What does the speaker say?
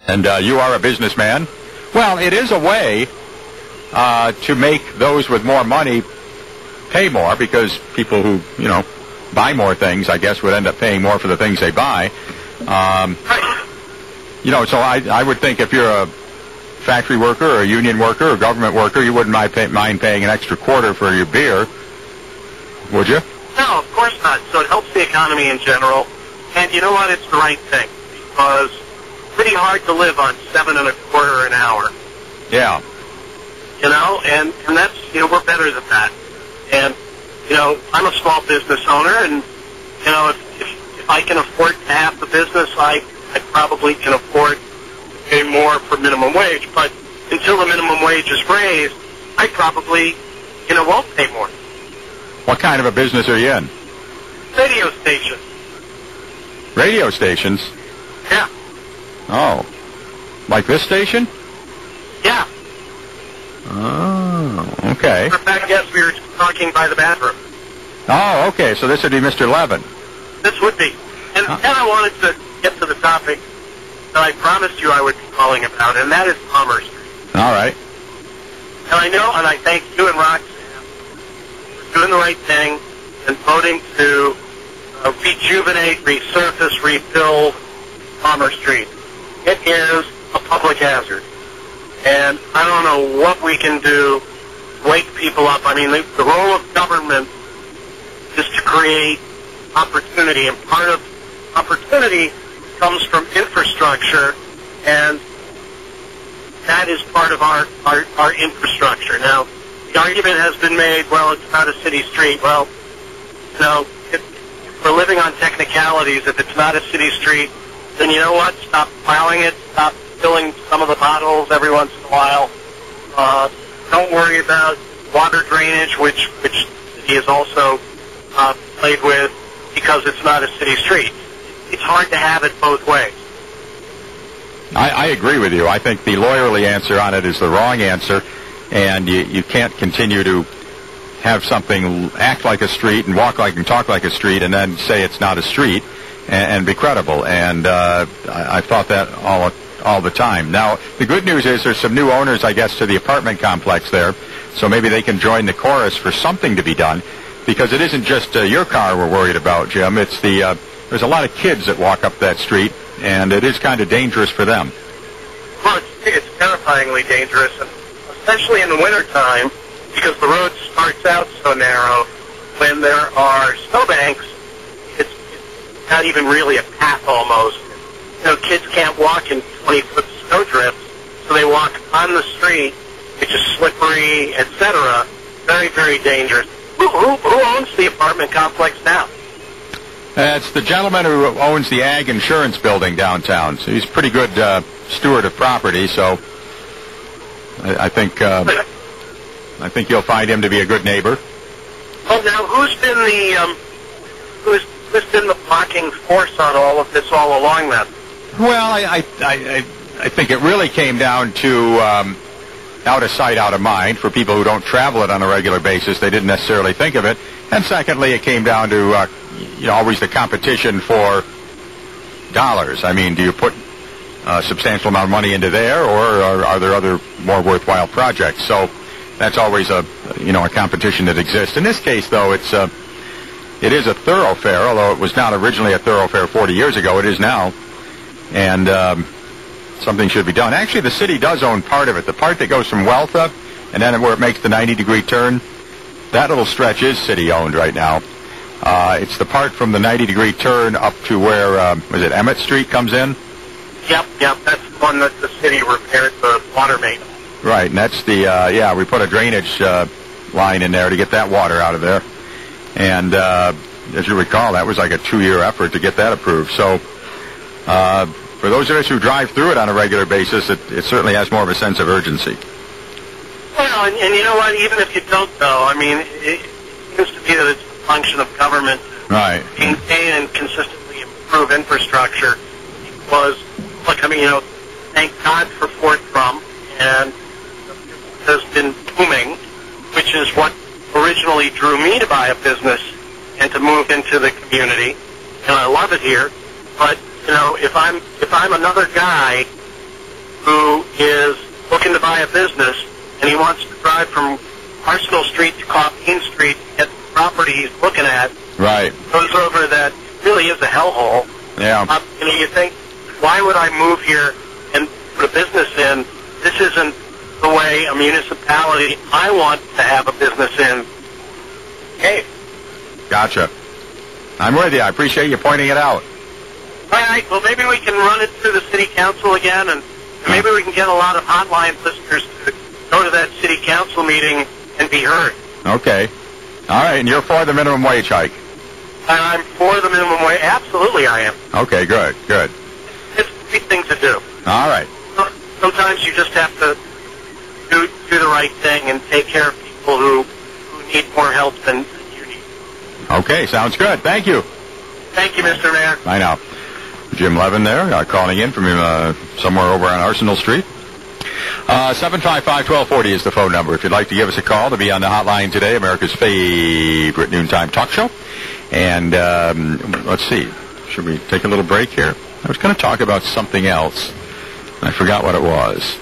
and you are a businessman. Well, it is a way to make those with more money pay more, because people who, buy more things, I guess, would end up paying more for the things they buy. So I would think if you're a factory worker or a union worker or government worker, you wouldn't mind paying an extra quarter for your beer, would you? No, of course not. So it helps the economy in general. And you know what? It's the right thing, because it's pretty hard to live on $7.25 an hour. Yeah. And that's, we're better than that. And, I'm a small business owner, and, if I can afford to have the business, I probably can afford to pay more for minimum wage. But until the minimum wage is raised, I probably, won't pay more. What kind of a business are you in? Radio station. Radio stations? Yeah. Oh. Like this station? Yeah. Oh, okay. In fact, yes, we were talking by the bathroom. Oh, okay, so this would be Mr. Levin. This would be. And then I wanted to get to the topic that I promised you I would be calling about, and that is Commerce Street. All right. And I know, and I thank you and Roxanne for doing the right thing and voting to rejuvenate, resurface, rebuild Commerce Street. It is a public hazard. And I don't know what we can do to wake people up. I mean, the role of government is to create opportunity, and part of opportunity comes from infrastructure, and that is part of our infrastructure. Now, the argument has been made, well, it's not a city street. Well, if we're living on technicalities. If it's not a city street, then you know what? Stop plowing it. Stop filling some of the potholes every once in a while. Don't worry about water drainage, which the city has also played with, because it's not a city street. It's hard to have it both ways. I agree with you. I think the lawyerly answer on it is the wrong answer, and you can't continue to have something act like a street and walk like and talk like a street and then say it's not a street and be credible. And I thought that all the time. Now, the good news is there's some new owners, I guess, to the apartment complex there, so maybe they can join the chorus for something to be done, because it isn't just your car we're worried about, Jim. It's there's a lot of kids that walk up that street, and it is kind of dangerous for them. Well, it's terrifyingly dangerous, and especially in the wintertime, because the road starts out so narrow. When there are snowbanks, it's not even really a path almost. Kids can't walk in 20-foot snowdrifts, so they walk on the street, which is slippery, etc. Very, very dangerous. Who owns the apartment complex now? It's the gentleman who owns the Ag Insurance building downtown. So he's a pretty good steward of property. So I think you'll find him to be a good neighbor. Well, now who's been the blocking force on all of this all along then? Well, I think it really came down to out of sight, out of mind. For people who don't travel it on a regular basis, they didn't necessarily think of it. And secondly, it came down to always the competition for dollars. I mean, do you put a substantial amount of money into there, or are there other more worthwhile projects? So that's always a competition that exists. In this case, though, it is a thoroughfare, although it was not originally a thoroughfare 40 years ago. It is now, and something should be done. Actually, the city does own part of it. The part that goes from Huelva and then where it makes the 90-degree turn, that little stretch is city-owned right now. It's the part from the 90-degree turn up to where, was it Emmett Street comes in? Yep, that's the one that the city repaired the water main. Right, and that's the, we put a drainage line in there to get that water out of there. And as you recall, that was like a 2-year effort to get that approved. So for those of us who drive through it on a regular basis, it certainly has more of a sense of urgency. Well, and you know what? Even if you don't, though, I mean, it seems to be that it's a function of government to maintain and consistently improve infrastructure. Because, look, I mean, thank God for Fort Trump, and it has been booming, which is what originally drew me to buy a business and to move into the community. And I love it here. But if I'm another guy who is looking to buy a business, and he wants to drive from Arsenal Street to Coffeen Street to get the property he's looking at. Right. Goes over that really is a hellhole. Yeah. You think, why would I move here and put a business in? This isn't the way a municipality I want to have a business in. Hey. Gotcha. I'm with you. I appreciate you pointing it out. All right. Well, maybe we can run it through the city council again, and maybe we can get a lot of Hotline listeners to go to that city council meeting and be heard. Okay. All right. And you're for the minimum wage hike? I'm for the minimum wage. Absolutely, I am. Okay. Good. Good. It's a great thing to do. All right. Sometimes you just have to do the right thing and take care of people who need more help than you need. Okay. Sounds good. Thank you. Thank you, Mr. Mayor. I know. Jim Levin there, calling in from somewhere over on Arsenal Street. 755-1240 is the phone number. If you'd like to give us a call to be on the hotline today, America's favorite noontime talk show. And let's see. Should we take a little break here? I was going to talk about something else. I forgot what it was.